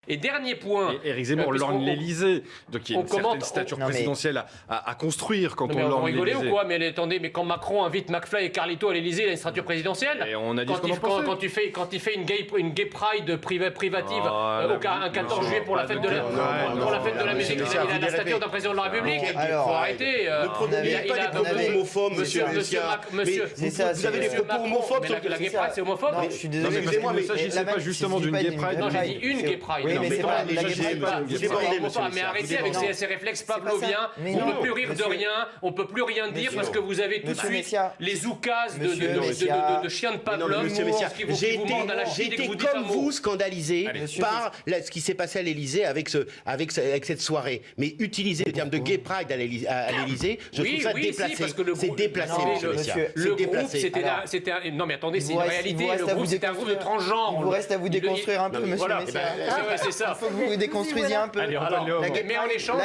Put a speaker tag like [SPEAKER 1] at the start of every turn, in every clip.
[SPEAKER 1] Et dernier point.
[SPEAKER 2] Et Éric Zemmour lorgne l'Élysée, donc il y a une certaine stature présidentielle à construire quand on lorgne l'Élysée.
[SPEAKER 1] Vous rigolez ou quoi? Mais attendez, mais quand Macron invite McFly et Carlito à l'Élysée, il a une stature présidentielle.
[SPEAKER 2] Et on a dit quand
[SPEAKER 1] il fait une gay pride privative un 14 juillet pour la fête de la musique, il a la stature d'un président de la République. Il faut arrêter.
[SPEAKER 3] Ne prenez pas des propos homophobes, monsieur. Vous avez des propos homophobes.
[SPEAKER 1] La gay pride, c'est homophobe?
[SPEAKER 4] Je suis désolé,
[SPEAKER 2] mais il ne s'agissait pas justement d'une gay pride.
[SPEAKER 1] Non, j'ai dit une gay pride. Mais arrêtez avec ces réflexes pavloviens. On ne peut plus rire de rien, on ne peut plus rien dire parce que vous avez tout de suite les oukases de chiens de Pavlov qui vous mordent à la chine et que vous dites un mot.
[SPEAKER 3] J'ai été comme vous scandalisé par ce qui s'est passé à l'Élysée avec cette soirée. Mais utiliser le terme de gay pride à l'Élysée, je trouve ça déplacé. C'est déplacé, monsieur Messia.
[SPEAKER 1] Le groupe, c'était... Non mais attendez, c'est une réalité. Le groupe, c'était un groupe de transgenres.
[SPEAKER 4] Il vous reste à vous déconstruire un peu, monsieur Messia.
[SPEAKER 1] C'est ça.
[SPEAKER 4] Il faut que vous vous déconstruisiez un peu.
[SPEAKER 1] Mais en échange,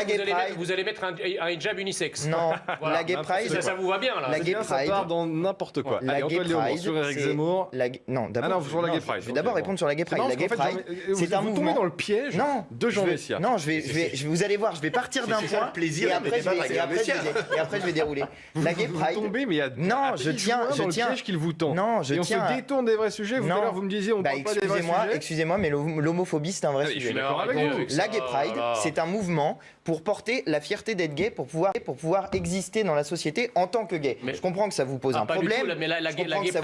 [SPEAKER 1] vous allez mettre un hijab unisexe.
[SPEAKER 4] Non, la gay pride...
[SPEAKER 1] Ça vous va bien, là.
[SPEAKER 4] La gay pride...
[SPEAKER 2] Ça part dans n'importe quoi.
[SPEAKER 4] La gay pride,
[SPEAKER 2] sur Éric Zemmour.
[SPEAKER 4] Non, d'abord...
[SPEAKER 2] sur la gay pride.
[SPEAKER 4] Je vais d'abord répondre sur la gay pride. La gay pride, c'est un mouvement...
[SPEAKER 2] Vous tombez dans le piège de Jean Messia.
[SPEAKER 4] Non, vous allez voir, je vais partir d'un point et après je vais dérouler. La gay pride... Non, je tiens...
[SPEAKER 2] dans le piège qu'il vous tend.
[SPEAKER 4] Non, je tiens...
[SPEAKER 2] Et on se détourne des vrais sujets. Tout à l'heure, vous me disiez, on parle pas des vrais sujets.
[SPEAKER 4] Excusez-moi, mais l'homophobie, c'est un vrai sujet.
[SPEAKER 2] Je suis d'accord avec vous.
[SPEAKER 4] La gay pride, c'est un mouvement pour porter la fierté d'être gay, pour pouvoir exister dans la société en tant que gay. Je comprends que ça vous pose un problème.
[SPEAKER 1] Mais la gay pride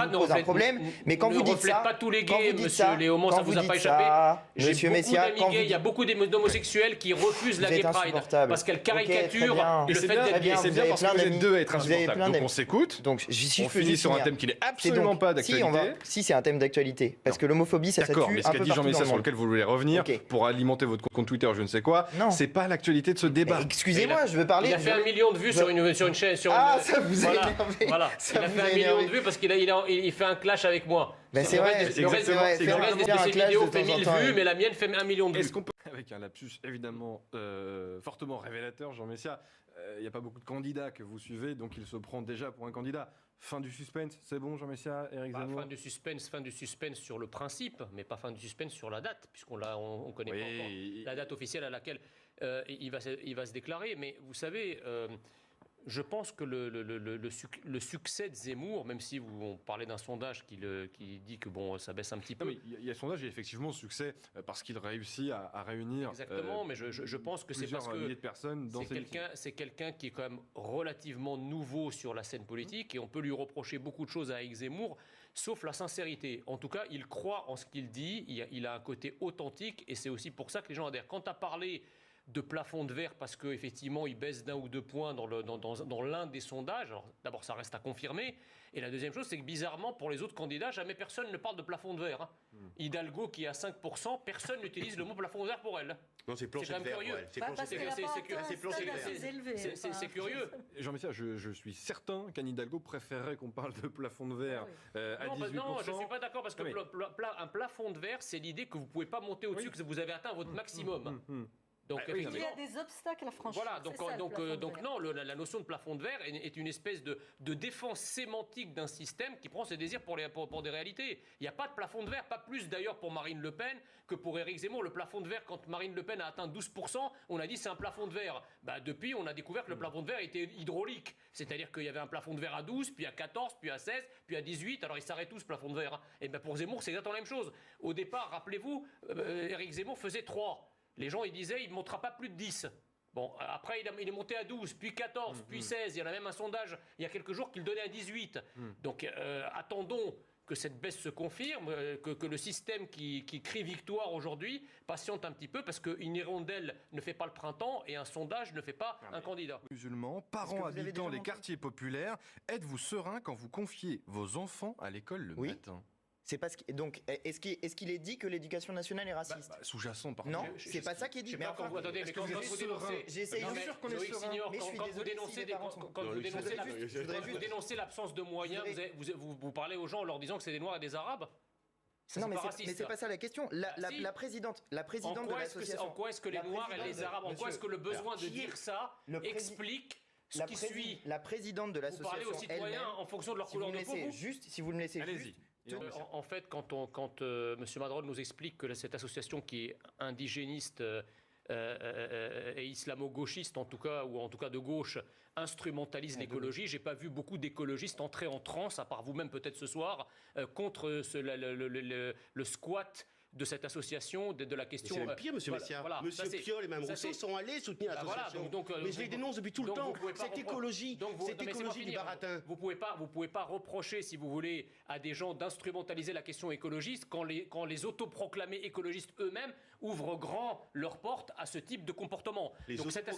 [SPEAKER 4] mais quand vous dites ça,
[SPEAKER 1] pas tous les gays, monsieur Léo, ça vous a pas échappé.
[SPEAKER 4] Monsieur Messia,
[SPEAKER 1] il y a beaucoup d'homosexuels qui refusent la gay pride parce qu'elle caricature le fait d'être gay.
[SPEAKER 2] C'est bien parce que vous êtes deux à être insupportables. Donc on s'écoute.
[SPEAKER 4] Donc
[SPEAKER 2] on finit sur un thème qui n'est absolument pas d'actualité.
[SPEAKER 4] Si, c'est un thème d'actualité, parce que l'homophobie, ça tue un peu partout dans le monde.
[SPEAKER 2] D'accord, mais ce qu'a dit Jean Messia sur lequel vous voulez revenir pour alimenter votre compte Twitter, je ne sais quoi, c'est pas l'actualité de ce débat.
[SPEAKER 4] Excusez-moi, je veux parler.
[SPEAKER 1] Il a fait 1 million de vues sur une chaîne.
[SPEAKER 4] Ah, ça vous a énervé.
[SPEAKER 1] Voilà. Il a fait 1 million de vues parce qu'il fait un clash avec moi.
[SPEAKER 4] C'est vrai.
[SPEAKER 1] Le reste de ses vidéos fait 1000 vues, mais la mienne fait 1 million de vues.
[SPEAKER 2] Est-ce qu'on peut, avec un lapsus évidemment fortement révélateur, Jean Messia, il n'y a pas beaucoup de candidats que vous suivez, donc il se prend déjà pour un candidat. Fin du suspense, c'est bon, Jean Messia, Éric Zemmour.
[SPEAKER 1] Fin du suspense sur le principe, mais pas fin du suspense sur la date, puisqu'on connaît pas encore la date officielle à laquelle il va se déclarer. Mais vous savez, je pense que le succès de Zemmour, même si on parlait d'un sondage qui dit que ça baisse un petit peu.
[SPEAKER 2] Non, mais il y a le sondage, il y a effectivement succès parce qu'il réussit à réunir.
[SPEAKER 1] Exactement, mais je pense que c'est parce que
[SPEAKER 2] de personnes dans
[SPEAKER 1] c'est quelqu'un qui est quand même relativement nouveau sur la scène politique et on peut lui reprocher beaucoup de choses à Éric Zemmour, sauf la sincérité. En tout cas, il croit en ce qu'il dit, il a un côté authentique et c'est aussi pour ça que les gens adhèrent. Quand tu as parlé de plafond de verre parce qu'effectivement, il baisse d'1 ou 2 points dans l'un des sondages. Alors, d'abord, ça reste à confirmer. Et la deuxième chose, c'est que bizarrement, pour les autres candidats, jamais personne ne parle de plafond de verre. Hidalgo, qui est à 5%, personne n'utilise le mot plafond de verre pour elle.
[SPEAKER 3] Non, c'est plancher de verre.
[SPEAKER 1] C'est curieux.
[SPEAKER 2] Jean Messia, je suis certain qu'Anne Hidalgo préférerait qu'on parle de plafond de verre à 18%.
[SPEAKER 1] Non, je ne suis pas d'accord parce qu'un plafond de verre, c'est l'idée que vous ne pouvez pas monter au-dessus, que vous avez atteint votre maximum. Donc,
[SPEAKER 5] il y a des obstacles à franchir.
[SPEAKER 1] Voilà, donc non, la notion de plafond de verre est une espèce de défense sémantique d'un système qui prend ses désirs pour des réalités. Il n'y a pas de plafond de verre, pas plus d'ailleurs pour Marine Le Pen que pour Éric Zemmour. Le plafond de verre, quand Marine Le Pen a atteint 12%, on a dit c'est un plafond de verre. Depuis, on a découvert que le plafond de verre était hydraulique. C'est-à-dire qu'il y avait un plafond de verre à 12, puis à 14, puis à 16, puis à 18. Alors il s'arrête tout ce plafond de verre. Et pour Zemmour, c'est exactement la même chose. Au départ, rappelez-vous, Éric Zemmour faisait 3. Les gens, ils disaient, il ne montera pas plus de 10. Bon, après, il est monté à 12, puis 14, puis 16. Il y en a même un sondage, il y a quelques jours, qu'il donnait à 18. Donc, attendons que cette baisse se confirme, que le système qui crie victoire aujourd'hui patiente un petit peu, parce qu'une hirondelle ne fait pas le printemps et un sondage ne fait pas un candidat.
[SPEAKER 2] Musulmans, parents habitant les quartiers populaires, êtes-vous serein quand vous confiez vos enfants à l'école le matin ?
[SPEAKER 4] C'est pas ce qui... Donc, est-ce qu'il est dit que l'éducation nationale est raciste?
[SPEAKER 2] Sous-jacent, par
[SPEAKER 4] Non, c'est pas ça qui est dit.
[SPEAKER 1] Mais quand vous dénoncez...
[SPEAKER 4] J'essaye sûr qu'on est serein. Mais je suis désolé
[SPEAKER 1] quand vous dénoncez l'absence de moyens, vous parlez aux gens en leur disant que c'est des Noirs et des Arabes.
[SPEAKER 4] Non, mais c'est pas ça la question. La présidente de l'association...
[SPEAKER 1] En quoi est-ce que les Noirs et les Arabes, en quoi est-ce que le besoin de dire ça explique ce qui suit?
[SPEAKER 4] La présidente de l'association...
[SPEAKER 1] Vous parlez aux citoyens en fonction de leur couleur de peau.
[SPEAKER 4] Si vous me laissez juste...
[SPEAKER 1] En fait, quand M. Madrone nous explique que cette association qui est indigéniste et islamo-gauchiste en tout cas, ou en tout cas de gauche, instrumentalise l'écologie. J'ai pas vu beaucoup d'écologistes entrer en transe, à part vous-même peut-être ce soir, contre le squat de cette association, de la question...
[SPEAKER 3] C'est même pire, M. Messia. M. Piolle et Mme Rousseau sont allés soutenir l'association. Mais je les dénonce depuis tout le temps. Cette écologie du baratin.
[SPEAKER 1] Vous pouvez pas reprocher, si vous voulez, à des gens d'instrumentaliser la question écologiste quand les autoproclamés écologistes eux-mêmes ouvrent grand leurs portes à ce type de comportement. Donc cette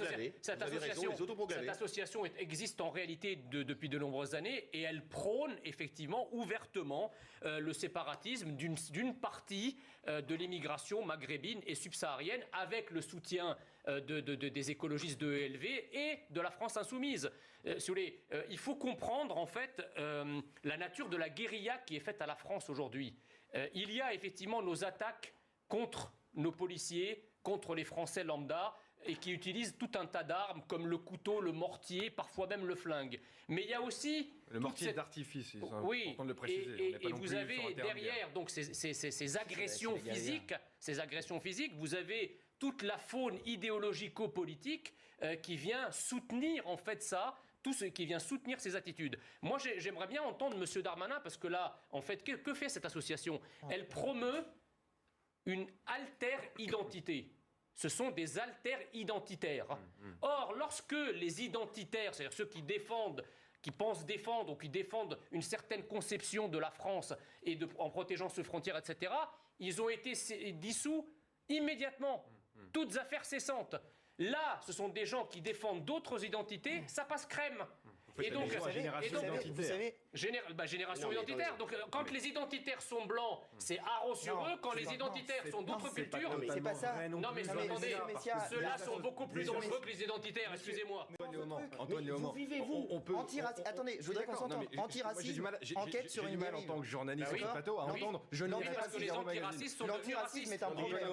[SPEAKER 1] association existe en réalité depuis de nombreuses années et elle prône effectivement ouvertement le séparatisme d'une partie de l'immigration maghrébine et subsaharienne avec le soutien des écologistes de ELV et de la France insoumise. Si vous voulez, il faut comprendre en fait la nature de la guérilla qui est faite à la France aujourd'hui. Il y a effectivement nos attaques contre nos policiers, contre les Français lambda, et qui utilisent tout un tas d'armes comme le couteau, le mortier, parfois même le flingue. Mais il y a aussi...
[SPEAKER 2] Le mortier d'artifice, c'est important de le
[SPEAKER 1] préciser. Et vous avez derrière donc, ces agressions physiques, vous avez toute la faune idéologico-politique qui vient soutenir en fait ça, tout ce qui vient soutenir ces attitudes. Moi, j'aimerais bien entendre M. Darmanin, parce que là, en fait, que fait cette association? Elle promeut une alter-identité. Ce sont des alter-identitaires. Or, lorsque les identitaires, c'est-à-dire ceux qui pensent défendre ou qui défendent une certaine conception de la France et en protégeant ses frontières, etc., ils ont été dissous immédiatement. Toutes affaires cessantes. Là, ce sont des gens qui défendent d'autres identités, ça passe crème.
[SPEAKER 2] Et donc,
[SPEAKER 1] génération identitaire. Donc, quand les identitaires sont blancs, c'est haro sur eux. Quand les identitaires sont d'autres cultures,
[SPEAKER 4] c'est pas ça.
[SPEAKER 1] Non, mais attendez, ceux-là sont beaucoup plus dangereux que les identitaires. Excusez-moi.
[SPEAKER 4] Antoine Léaumont, vous vivez-vous anti-raciste? Attendez, je voudrais qu'on s'entende. Anti-racisme, enquête sur une
[SPEAKER 2] mal en tant que journaliste sur plateau à entendre.
[SPEAKER 1] Parce que les antiracistes sont devenus racistes.
[SPEAKER 4] est un problème.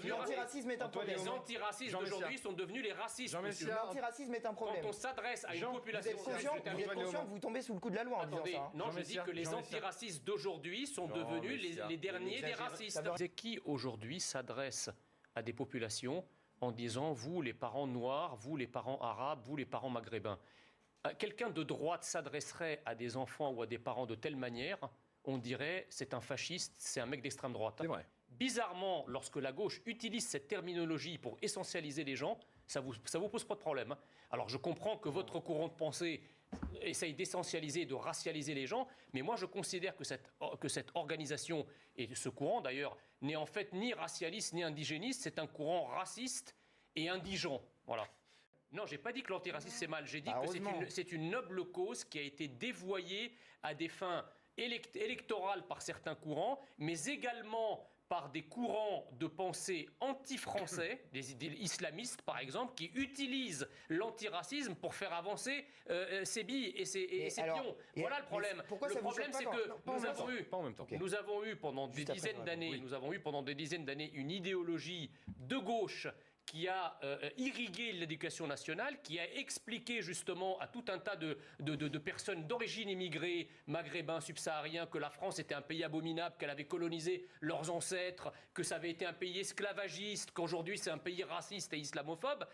[SPEAKER 1] L'antiracisme
[SPEAKER 4] est un problème.
[SPEAKER 1] Les antiracistes d'aujourd'hui sont devenus les racistes.
[SPEAKER 4] L'antiracisme est un problème.
[SPEAKER 1] Quand on s'adresse à une population...
[SPEAKER 4] Vous êtes conscient que vous tombez sous le coup de la loi en disant ça.
[SPEAKER 1] Non, je dis que les antiracistes d'aujourd'hui sont devenus les derniers des racistes. C'est qui aujourd'hui s'adresse à des populations en disant vous les parents noirs, vous les parents arabes, vous les parents maghrébins? Quelqu'un de droite s'adresserait à des enfants ou à des parents de telle manière, on dirait c'est un fasciste, c'est un mec d'extrême droite.
[SPEAKER 2] C'est vrai.
[SPEAKER 1] Bizarrement, lorsque la gauche utilise cette terminologie pour essentialiser les gens, ça vous pose pas de problème. Alors je comprends que votre courant de pensée essaye d'essentialiser, de racialiser les gens, mais moi je considère que cette organisation, et ce courant d'ailleurs, n'est en fait ni racialiste ni indigéniste, c'est un courant raciste et indigent. Voilà. Non, j'ai pas dit que l'antiracisme c'est mal, j'ai dit que c'est une noble cause qui a été dévoyée à des fins électorales par certains courants, mais également par des courants de pensée anti-français, des islamistes par exemple, qui utilisent l'antiracisme pour faire avancer ses billes et ses pions. Voilà le problème. Le problème, c'est que nous avons eu pendant des dizaines d'années une idéologie de gauche qui a irrigué l'éducation nationale, qui a expliqué justement à tout un tas de personnes d'origine immigrée, maghrébins, subsahariens, que la France était un pays abominable, qu'elle avait colonisé leurs ancêtres, que ça avait été un pays esclavagiste, qu'aujourd'hui c'est un pays raciste et islamophobe.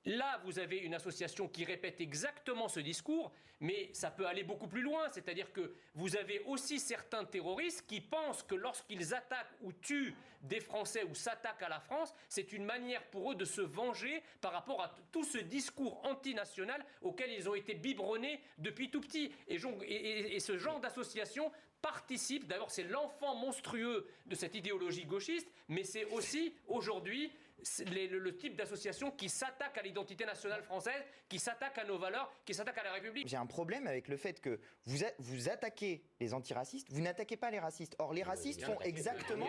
[SPEAKER 1] Là, vous avez une association qui répète exactement ce discours, mais ça peut aller beaucoup plus loin. C'est-à-dire que vous avez aussi certains terroristes qui pensent que lorsqu'ils attaquent ou tuent des Français ou s'attaquent à la France, c'est une manière pour eux de se venger par rapport à tout ce discours antinational auquel ils ont été biberonnés depuis tout petit. Et ce genre d'association participe, d'abord c'est l'enfant monstrueux de cette idéologie gauchiste, mais c'est aussi aujourd'hui le type d'association qui s'attaque à l'identité nationale française, qui s'attaque à nos valeurs, qui s'attaque à la République.
[SPEAKER 4] J'ai un problème avec le fait que vous attaquez les antiracistes, vous n'attaquez pas les racistes. Or, les racistes font exactement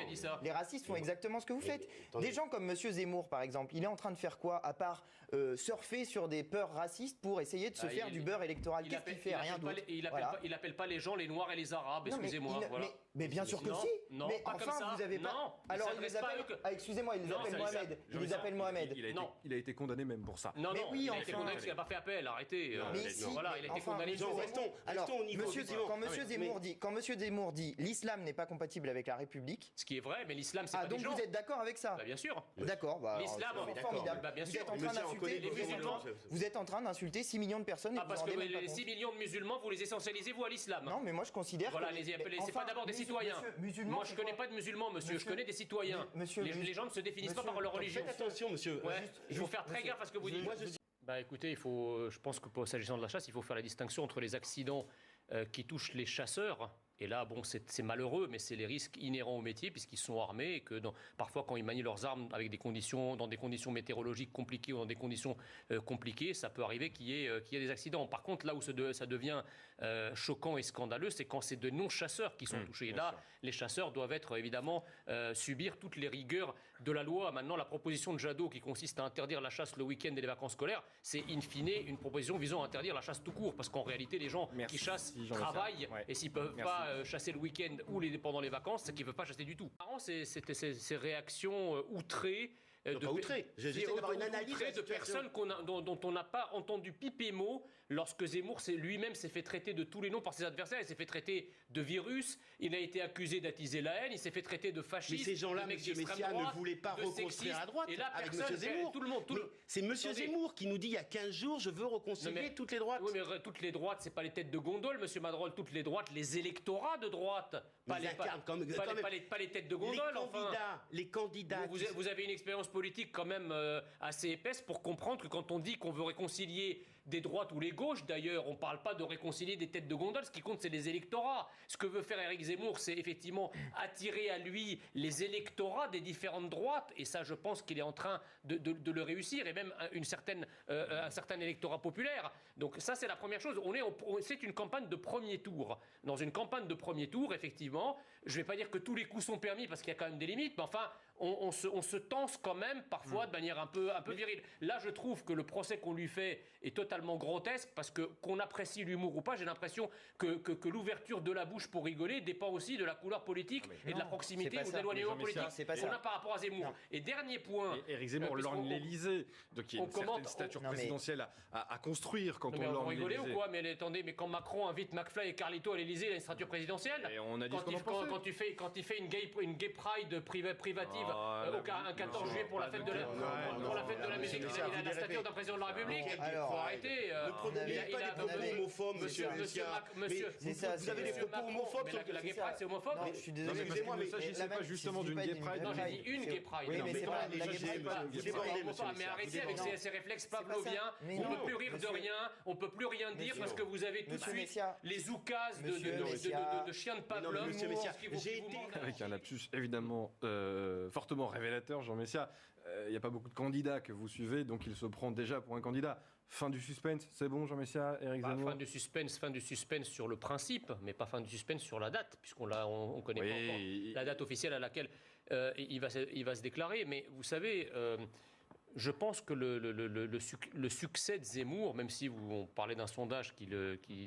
[SPEAKER 4] ce que vous faites. Des gens comme M. Zemmour, par exemple, il est en train de faire quoi, à part surfer sur des peurs racistes pour essayer de se faire du beurre électoral? Qu'est-ce qu'il fait? Rien d'autre.
[SPEAKER 1] Il n'appelle pas les gens les Noirs et les Arabes, excusez-moi.
[SPEAKER 4] Mais bien sûr que si.
[SPEAKER 1] Non,
[SPEAKER 4] mais
[SPEAKER 1] pas
[SPEAKER 4] enfin,
[SPEAKER 1] comme ça.
[SPEAKER 4] vous avez pas.
[SPEAKER 1] Non,
[SPEAKER 4] alors il les appelle. Excusez-moi, il les appelle Mohamed. Il nous appelle Mohamed.
[SPEAKER 2] Il a été condamné même pour ça.
[SPEAKER 1] Non,
[SPEAKER 4] mais
[SPEAKER 1] non,
[SPEAKER 4] oui,
[SPEAKER 1] il a été condamné parce qu'il n'a pas fait appel, arrêtez.
[SPEAKER 4] Mais si,
[SPEAKER 1] voilà, il a été condamné.
[SPEAKER 4] Alors, quand Monsieur Zemmour dit l'islam n'est pas compatible avec la République.
[SPEAKER 1] Ce qui est vrai, mais l'islam, c'est pas
[SPEAKER 4] donc
[SPEAKER 1] des gens.
[SPEAKER 4] vous êtes d'accord avec ça?
[SPEAKER 1] Bien sûr.
[SPEAKER 4] D'accord.
[SPEAKER 1] L'islam,
[SPEAKER 4] formidable.
[SPEAKER 1] Bien sûr.
[SPEAKER 4] Vous êtes en train d'insulter 6 millions de personnes.
[SPEAKER 1] Parce que les 6 millions de musulmans, vous les essentialisez, vous, à l'islam.
[SPEAKER 4] Non, mais moi je considère
[SPEAKER 1] voilà,
[SPEAKER 4] que...
[SPEAKER 1] c'est pas d'abord des citoyens. Moi, je connais pas de musulmans, monsieur. Je connais des citoyens. Les gens ne se définissent pas par leur religion.
[SPEAKER 6] Faites attention, monsieur.
[SPEAKER 1] Il faut faire très gaffe à ce que vous dites. Écoutez, je pense que s'agissant de la chasse, il faut faire la distinction entre les accidents qui touchent les chasseurs. Et là, bon, c'est malheureux, mais c'est les risques inhérents au métier, puisqu'ils sont armés et que parfois, quand ils manient leurs armes dans des conditions météorologiques compliquées ou dans des conditions compliquées, ça peut arriver qu'il y ait des accidents. Par contre, là où ça devient choquant et scandaleux, c'est quand c'est de non-chasseurs qui sont touchés. Et là, les chasseurs doivent être évidemment subir toutes les rigueurs de la loi. Maintenant, la proposition de Jadot qui consiste à interdire la chasse le week-end et les vacances scolaires, c'est in fine une proposition visant à interdire la chasse tout court, parce qu'en réalité, les gens qui chassent travaillent et s'ils peuvent pas chasser le week-end ou pendant les vacances, c'est qu'ils ne veulent pas chasser du tout. C'était ces réactions outrées.
[SPEAKER 3] J'essaie d'avoir une analyse
[SPEAKER 1] de personnes dont on n'a pas entendu piper mot lorsque Zemmour lui-même s'est fait traiter de tous les noms par ses adversaires. Il s'est fait traiter de virus, il a été accusé d'attiser la haine, il s'est fait traiter de fasciste.
[SPEAKER 3] Mais ces gens-là, M. Messia, ne voulaient pas reconstruire à droite avec M. Zemmour. C'est M. Zemmour qui nous dit il y a 15 jours, je veux reconstruire toutes les droites.
[SPEAKER 1] Oui, mais toutes les droites, c'est pas les têtes de gondole, M. Madrol. Toutes les droites, les électorats de droite. Pas les têtes de gondole,
[SPEAKER 3] les candidats.
[SPEAKER 1] Vous avez une expérience politique quand même assez épaisse pour comprendre que quand on dit qu'on veut réconcilier des droites ou les gauches, d'ailleurs, on ne parle pas de réconcilier des têtes de gondole. Ce qui compte, c'est les électorats. Ce que veut faire Éric Zemmour, c'est effectivement attirer à lui les électorats des différentes droites. Et ça, je pense qu'il est en train de le réussir, et même un certain électorat populaire. Donc ça, c'est la première chose. C'est une campagne de premier tour. Dans une campagne de premier tour, effectivement, je ne vais pas dire que tous les coups sont permis, parce qu'il y a quand même des limites, mais enfin, on se tense quand même parfois de manière un peu virile. Là, je trouve que le procès qu'on lui fait est totalement grotesque, parce que qu'on apprécie l'humour ou pas, j'ai l'impression que l'ouverture de la bouche pour rigoler dépend aussi de la couleur politique et de la proximité ou de l'éloignement politique qu'on a par rapport à Zemmour. Et dernier point...
[SPEAKER 2] Éric Zemmour lorgne l'Élysée, donc il y a une certaine stature présidentielle à construire quand on lorgne l'Élysée.
[SPEAKER 1] Vous rigolez ou quoi? Mais attendez, mais quand Macron invite McFly et Carlito à l'Élysée, il a une stature présidentielle.
[SPEAKER 2] Et on a dit
[SPEAKER 1] quand il fait une gay pride privative un 14 juillet pour la fête de la musique, il a la stature d'un président de la République. Il faut arrêter.
[SPEAKER 6] Ne prenez pas des propos homophobes, monsieur. Vous avez des propos homophobes.
[SPEAKER 1] La gay pride, c'est homophobe?
[SPEAKER 4] Je suis désolé, excusez-moi,
[SPEAKER 2] mais il ne s'agissait pas justement d'une gay pride.
[SPEAKER 1] Non, j'ai dit une gay pride.
[SPEAKER 4] Oui, mais c'est pas la gay pride.
[SPEAKER 1] Mais arrêtez avec ces réflexes pavloviens. On ne peut plus rire de rien, on ne peut plus rien dire parce que vous avez tout de suite les oukases de chiens de Pavlov.
[SPEAKER 2] Avec un lapsus évidemment fortement révélateur, Jean Messia. Il n'y a pas beaucoup de candidats que vous suivez, donc il se prend déjà pour un candidat. Fin du suspense, c'est bon, Jean Messia, Éric Zemmour?
[SPEAKER 1] Fin du suspense sur le principe, mais pas fin du suspense sur la date, puisqu'on ne connaît pas encore la date officielle à laquelle il va se déclarer. Mais vous savez... je pense que le succès de Zemmour, même si on parlait d'un sondage qui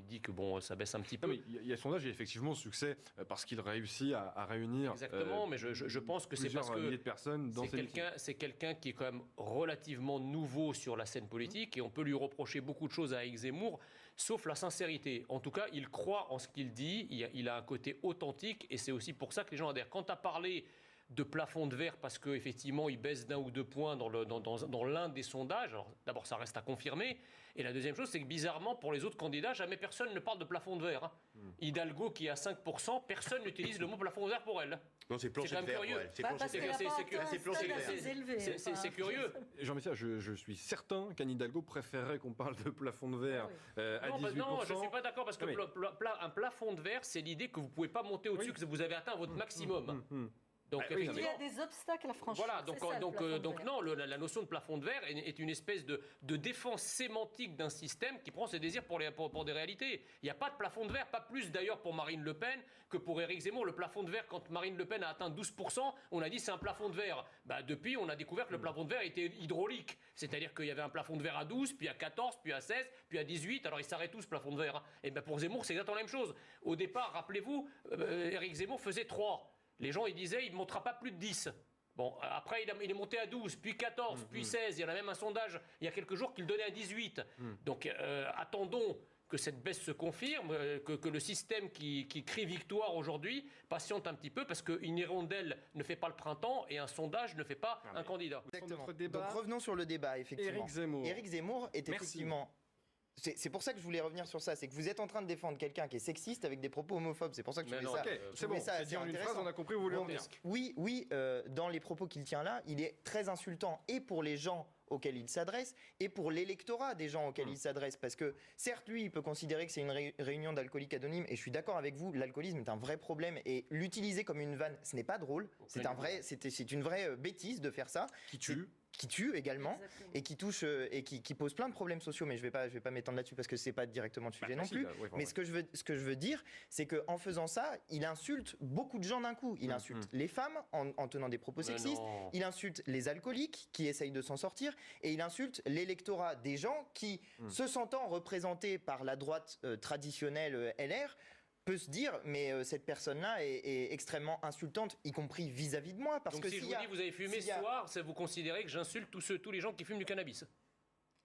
[SPEAKER 1] dit que bon, ça baisse un petit peu.
[SPEAKER 2] Il y a un sondage et effectivement succès parce qu'il réussit à réunir.
[SPEAKER 1] Exactement, mais je pense que c'est parce que
[SPEAKER 2] milliers de personnes dans
[SPEAKER 1] c'est quelqu'un qui est quand même relativement nouveau sur la scène politique et on peut lui reprocher beaucoup de choses à Éric Zemmour, sauf la sincérité. En tout cas, il croit en ce qu'il dit, il a un côté authentique et c'est aussi pour ça que les gens adhèrent. Quant à parler de plafond de verre parce qu'effectivement il baisse d'1 ou 2 points dans l'un des sondages. Alors, d'abord, ça reste à confirmer. Et la deuxième chose, c'est que bizarrement, pour les autres candidats, jamais personne ne parle de plafond de verre. Hidalgo, qui est à 5%, personne n'utilise le mot plafond de verre pour elle.
[SPEAKER 6] Non, c'est plancher de verre.
[SPEAKER 1] C'est curieux.
[SPEAKER 2] Jean Messia, je suis certain qu'Anne Hidalgo préférerait qu'on parle de plafond de verre à 18%.
[SPEAKER 1] Non, je ne suis pas d'accord parce qu'un plafond de verre, c'est l'idée que vous ne pouvez pas monter au-dessus, que vous avez atteint votre maximum. Donc,
[SPEAKER 5] il y a des obstacles à franchir.
[SPEAKER 1] Voilà, donc non, la notion de plafond de verre est une espèce de défense sémantique d'un système qui prend ses désirs pour des réalités. Il n'y a pas de plafond de verre, pas plus d'ailleurs pour Marine Le Pen que pour Éric Zemmour. Le plafond de verre, quand Marine Le Pen a atteint 12%, on a dit c'est un plafond de verre. Depuis, on a découvert que le plafond de verre était hydraulique. C'est-à-dire qu'il y avait un plafond de verre à 12, puis à 14, puis à 16, puis à 18. Alors il s'arrête tout ce plafond de verre. Et pour Zemmour, c'est exactement la même chose. Au départ, rappelez-vous, Éric Zemmour faisait 3. Les gens, ils disaient, il ne montera pas plus de 10. Bon, après, il est monté à 12, puis 14, puis 16. Il y en a même un sondage, il y a quelques jours, qu'il donnait à 18. Donc, attendons que cette baisse se confirme, que le système qui crie victoire aujourd'hui patiente un petit peu, parce qu'une hirondelle ne fait pas le printemps et un sondage ne fait pas un candidat.
[SPEAKER 4] Exactement. Donc revenons sur le débat, effectivement.
[SPEAKER 2] Éric
[SPEAKER 4] Zemmour est effectivement... C'est pour ça que je voulais revenir sur ça, c'est que vous êtes en train de défendre quelqu'un qui est sexiste avec des propos homophobes. C'est pour ça que je trouvais ça.
[SPEAKER 2] C'est bon, c'est dit en une phrase, on a compris où vous voulez en venir.
[SPEAKER 4] Oui, dans les propos qu'il tient là, il est très insultant et pour les gens auxquels il s'adresse et pour l'électorat des gens auxquels il s'adresse. Parce que certes, lui, il peut considérer que c'est une réunion d'alcooliques anonymes et je suis d'accord avec vous, l'alcoolisme est un vrai problème et l'utiliser comme une vanne, ce n'est pas drôle. C'est une vraie bêtise de faire ça. Qui tue également. Exactement. Et qui touche et qui pose plein de problèmes sociaux, mais je vais pas m'étendre là-dessus parce que c'est pas directement le sujet non plus. Mais ce que je veux dire, c'est qu'en faisant ça, il insulte beaucoup de gens d'un coup. Il insulte les femmes en tenant des propos sexistes, il insulte les alcooliques qui essayent de s'en sortir, et il insulte l'électorat des gens qui, se sentant représentés par la droite traditionnelle LR, peut se dire, mais cette personne-là est extrêmement insultante, y compris vis-à-vis de moi. Parce
[SPEAKER 1] donc
[SPEAKER 4] que
[SPEAKER 1] si je vous dis vous avez fumé ce soir, vous considérez que j'insulte tous les gens qui fument du cannabis?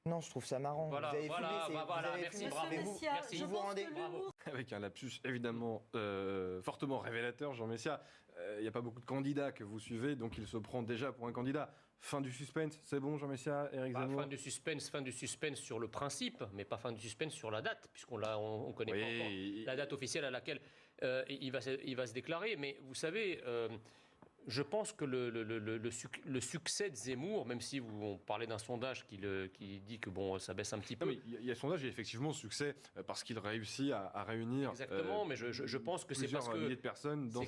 [SPEAKER 4] Non, je trouve ça marrant.
[SPEAKER 1] Voilà,
[SPEAKER 4] vous avez fumé,
[SPEAKER 1] merci, bravo.
[SPEAKER 5] Merci.
[SPEAKER 4] Vous vous rendez...
[SPEAKER 2] Avec un lapsus évidemment fortement révélateur, Jean Messia, il n'y a pas beaucoup de candidats que vous suivez, donc il se prend déjà pour un candidat. Fin du suspense, c'est bon Jean Messia, Éric Zemmour?
[SPEAKER 1] Fin du suspense sur le principe, mais pas fin du suspense sur la date, puisqu'on ne connaît pas encore la date officielle à laquelle il va se déclarer. Mais vous savez, je pense que le succès de Zemmour, même si on parlait d'un sondage qui dit que bon, ça baisse un petit peu.
[SPEAKER 2] Il y a un sondage, il y a effectivement succès parce qu'il réussit à réunir.
[SPEAKER 1] Exactement, mais je pense que c'est parce que
[SPEAKER 2] milliers de personnes dans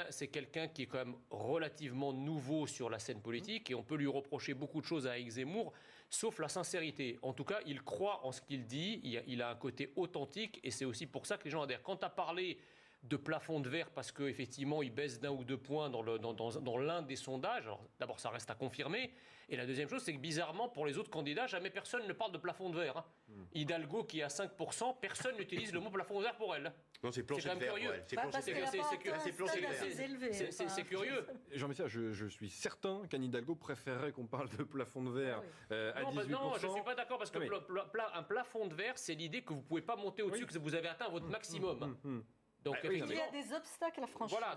[SPEAKER 1] c'est quelqu'un qui est quand même relativement nouveau sur la scène politique et on peut lui reprocher beaucoup de choses à Éric Zemmour, sauf la sincérité. En tout cas, il croit en ce qu'il dit, il a un côté authentique et c'est aussi pour ça que les gens adhèrent. Quand tu as parlé de plafond de verre parce qu'effectivement il baisse d'1 ou 2 points dans l'un des sondages. Alors d'abord ça reste à confirmer. Et la deuxième chose c'est que bizarrement pour les autres candidats, jamais personne ne parle de plafond de verre. Hidalgo qui est à 5%, personne n'utilise le mot plafond de verre pour elle.
[SPEAKER 6] Non, c'est plancher de verre.
[SPEAKER 1] C'est curieux.
[SPEAKER 2] Jean Messia, je suis certain qu'Anne Hidalgo préférerait qu'on parle de plafond de verre à 18%.
[SPEAKER 1] Non, je ne suis pas d'accord parce que un plafond de verre, c'est l'idée que vous ne pouvez pas monter au-dessus, que vous avez atteint votre maximum. Donc,
[SPEAKER 5] il y a des obstacles à franchir.
[SPEAKER 1] Voilà,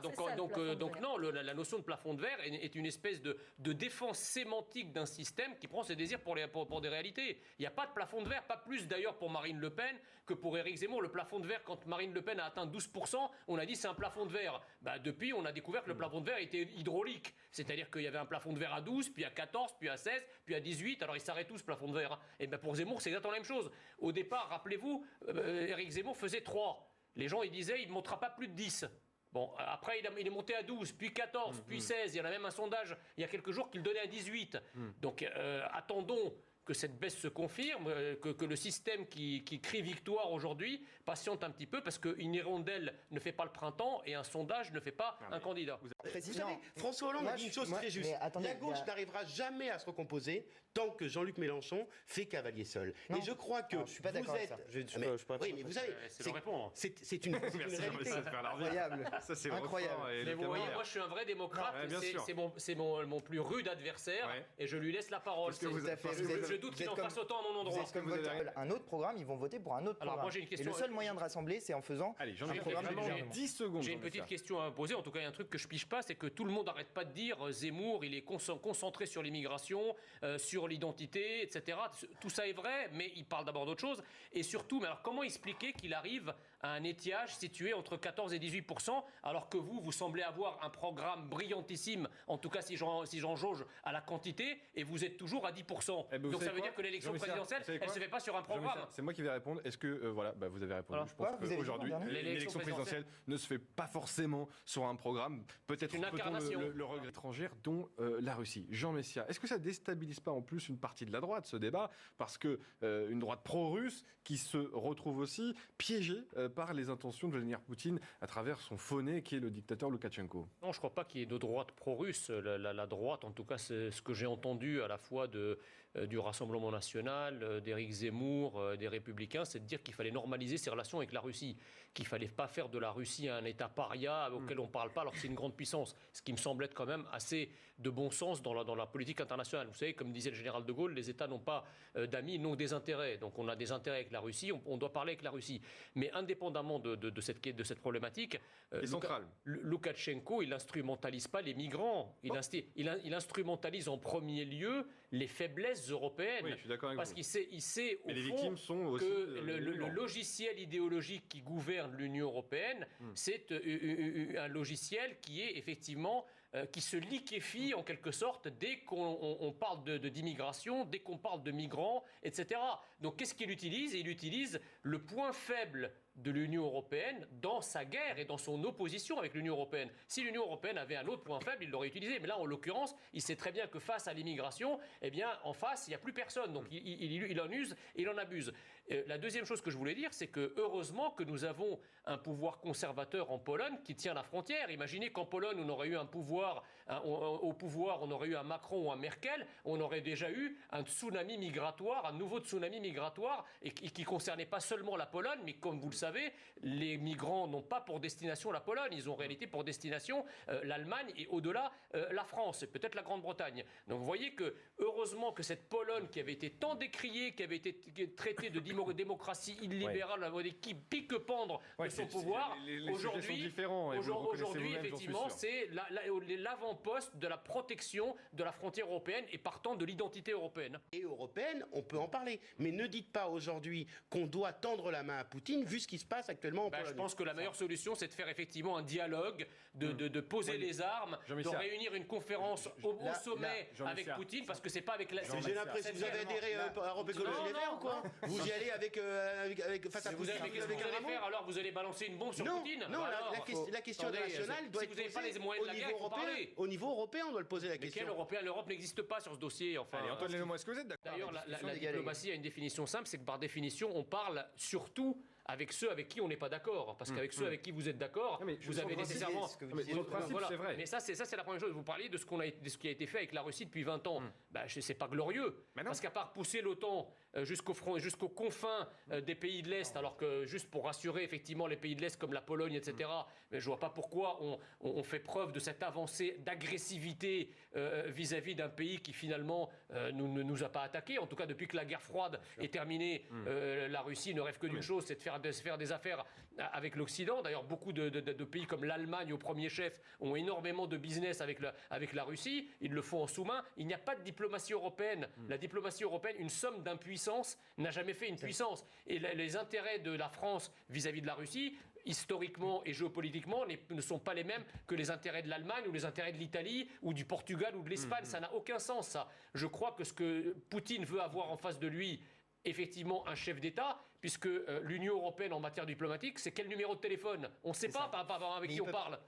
[SPEAKER 1] donc non, la notion de plafond de verre est une espèce de défense sémantique d'un système qui prend ses désirs pour des réalités. Il n'y a pas de plafond de verre, pas plus d'ailleurs pour Marine Le Pen que pour Éric Zemmour. Le plafond de verre, quand Marine Le Pen a atteint 12%, on a dit c'est un plafond de verre. Depuis, on a découvert que le plafond de verre était hydraulique. C'est-à-dire qu'il y avait un plafond de verre à 12, puis à 14, puis à 16, puis à 18. Alors il s'arrête tout ce plafond de verre. Et pour Zemmour, c'est exactement la même chose. Au départ, rappelez-vous, Éric Zemmour faisait 3. Les gens, ils disaient, il ne montera pas plus de 10. Bon, après, il est monté à 12, puis 14, puis 16. Il y en a même un sondage, il y a quelques jours, qu'il donnait à 18. Donc, attendons que cette baisse se confirme, que le système qui crie victoire aujourd'hui patiente un petit peu, parce qu'une hirondelle ne fait pas le printemps et un sondage ne fait pas un candidat.
[SPEAKER 6] Vous savez, François Hollande a dit une chose très juste. La gauche n'arrivera jamais à se recomposer tant que Jean-Luc Mélenchon fait cavalier seul. Et je crois que
[SPEAKER 4] je suis pas d'accord avec ça.
[SPEAKER 6] Oui, mais vous savez, c'est une réalité
[SPEAKER 4] incroyable.
[SPEAKER 2] Ça, c'est
[SPEAKER 4] incroyable.
[SPEAKER 1] Mais vous voyez, moi, je suis un vrai démocrate. C'est mon plus rude adversaire et je lui laisse la parole. Je doute qu'il en fasse autant à mon endroit.
[SPEAKER 4] Un autre programme, ils vont voter pour un autre programme.
[SPEAKER 1] Alors moi j'ai une question.
[SPEAKER 4] Et le seul moyen de rassembler, c'est en faisant un programme de
[SPEAKER 2] 10 secondes.
[SPEAKER 1] J'ai une petite question à poser. En tout cas, il y a un truc que je pige pas, c'est que tout le monde n'arrête pas de dire Zemmour, il est concentré sur l'immigration, sur l'identité, etc. Tout ça est vrai, mais il parle d'abord d'autre chose. Et surtout, mais alors comment expliquer qu'il arrive à un étiage situé entre 14 et 18%, alors que vous semblez avoir un programme brillantissime, en tout cas si j'en jauge à la quantité, et vous êtes toujours à 10%. Donc ça veut dire que l'élection présidentielle, elle ne se fait pas sur un programme.
[SPEAKER 2] C'est moi qui vais répondre. Est-ce que, vous avez répondu. Je pense qu'aujourd'hui, l'élection présidentielle ne se fait pas forcément sur un programme. Peut-être peut-on le regret étrangère, dont la Russie. Jean Messia, est-ce que ça déstabilise pas en plus une partie de la droite, ce débat, parce que une droite pro-russe qui se retrouve aussi piégée par les intentions de Vladimir Poutine à travers son faux-nez qui est le dictateur Loukachenko?
[SPEAKER 1] Non, je ne crois pas qu'il y ait de droite pro-russe. La droite, en tout cas, c'est ce que j'ai entendu à la fois du Rassemblement national, d'Éric Zemmour, des Républicains, c'est de dire qu'il fallait normaliser ses relations avec la Russie, qu'il ne fallait pas faire de la Russie un État paria auquel on ne parle pas alors que c'est une grande puissance, ce qui me semble être quand même assez de bon sens dans la politique internationale. Vous savez, comme disait le général de Gaulle, les États n'ont pas d'amis, ils n'ont des intérêts. Donc on a des intérêts avec la Russie, on doit parler avec la Russie. Mais indépendamment de cette problématique, Loukachenko, il n'instrumentalise pas les migrants. Il instrumentalise en premier lieu les faiblesses européennes.
[SPEAKER 2] Oui, je suis d'accord avec
[SPEAKER 1] parce
[SPEAKER 2] vous.
[SPEAKER 1] qu'il sait au
[SPEAKER 2] les
[SPEAKER 1] fond
[SPEAKER 2] victimes sont aussi
[SPEAKER 1] que le logiciel idéologique qui gouverne l'Union européenne, c'est un logiciel qui est effectivement qui se liquéfie en quelque sorte dès qu'on parle d'immigration, dès qu'on parle de migrants, etc. Donc qu'est-ce qu'il utilise? Il utilise le point faible de l'Union européenne dans sa guerre et dans son opposition avec l'Union européenne. Si l'Union européenne avait un autre point faible, il l'aurait utilisé. Mais là, en l'occurrence, il sait très bien que face à l'immigration, eh bien, en face, il n'y a plus personne. Donc il en use et il en abuse. La deuxième chose que je voulais dire, c'est que heureusement que nous avons un pouvoir conservateur en Pologne qui tient la frontière. Imaginez qu'en Pologne, on aurait eu un pouvoir, au pouvoir, on aurait eu un Macron ou un Merkel, on aurait déjà eu un tsunami migratoire, un nouveau tsunami migratoire, et qui concernait pas seulement la Pologne, mais comme vous le savez, les migrants n'ont pas pour destination la Pologne, ils ont en réalité pour destination l'Allemagne et au-delà la France et peut-être la Grande-Bretagne. Donc vous voyez que heureusement que cette Pologne qui avait été tant décriée, qui avait été traitée de démocratie illibérale, qui pique-pendre de son pouvoir, aujourd'hui effectivement c'est l'avant-poste de la protection de la frontière européenne et partant de l'identité européenne.
[SPEAKER 6] Et européenne, on peut en parler, mais ne dites pas aujourd'hui qu'on doit tendre la main à Poutine vu ce qui se passe actuellement en Pologne.
[SPEAKER 1] Je pense que la meilleure solution, c'est de faire effectivement un dialogue, de poser les armes, de réunir une conférence au sommet avec Poutine, parce que c'est pas avec la...
[SPEAKER 6] J'ai l'impression que vous avez adhéré à Europe Écologie Les Verts ou quoi? Vous y allez face à Poutine?
[SPEAKER 1] Qu'est-ce que vous allez faire alors? Vous allez balancer une bombe sur Poutine?
[SPEAKER 6] Non, la question internationale doit être posée au niveau européen, on doit le poser la question.
[SPEAKER 1] Mais quel européen? L'Europe n'existe pas sur ce dossier. Enfin,
[SPEAKER 2] Antoine Léaumont, est-ce que vous êtes d'accord?
[SPEAKER 1] D'ailleurs, la diplomatie a une définition simple, c'est que par définition, on parle surtout avec ceux avec qui on n'est pas d'accord. Parce qu'avec ceux avec qui vous êtes d'accord, vous avez nécessairement...
[SPEAKER 2] C'est vrai.
[SPEAKER 1] Mais ça, c'est la première chose. Vous parliez de ce qui a été fait avec la Russie depuis 20 ans. C'est pas glorieux. Parce qu'à part pousser l'OTAN jusqu'aux confins des pays de l'Est, alors que juste pour rassurer effectivement les pays de l'Est comme la Pologne, etc., mais je vois pas pourquoi on fait preuve de cette avancée d'agressivité vis-à-vis d'un pays qui finalement ne nous a pas attaqués. En tout cas, depuis que la guerre froide est terminée, la Russie ne rêve que d'une chose, c'est de se faire des affaires avec l'Occident. D'ailleurs, beaucoup de pays comme l'Allemagne au premier chef ont énormément de business avec la Russie. Ils le font en sous-main. Il n'y a pas de diplomatie européenne. La diplomatie européenne, une somme d'impuissance, n'a jamais fait une puissance. Et les intérêts de la France vis-à-vis de la Russie, historiquement et géopolitiquement, ne sont pas les mêmes que les intérêts de l'Allemagne ou les intérêts de l'Italie ou du Portugal ou de l'Espagne. Ça n'a aucun sens, ça. Je crois que ce que Poutine veut avoir en face de lui, effectivement un chef d'État, puisque l'Union européenne en matière diplomatique, c'est quel numéro de téléphone? On ne sait pas avec qui on parle.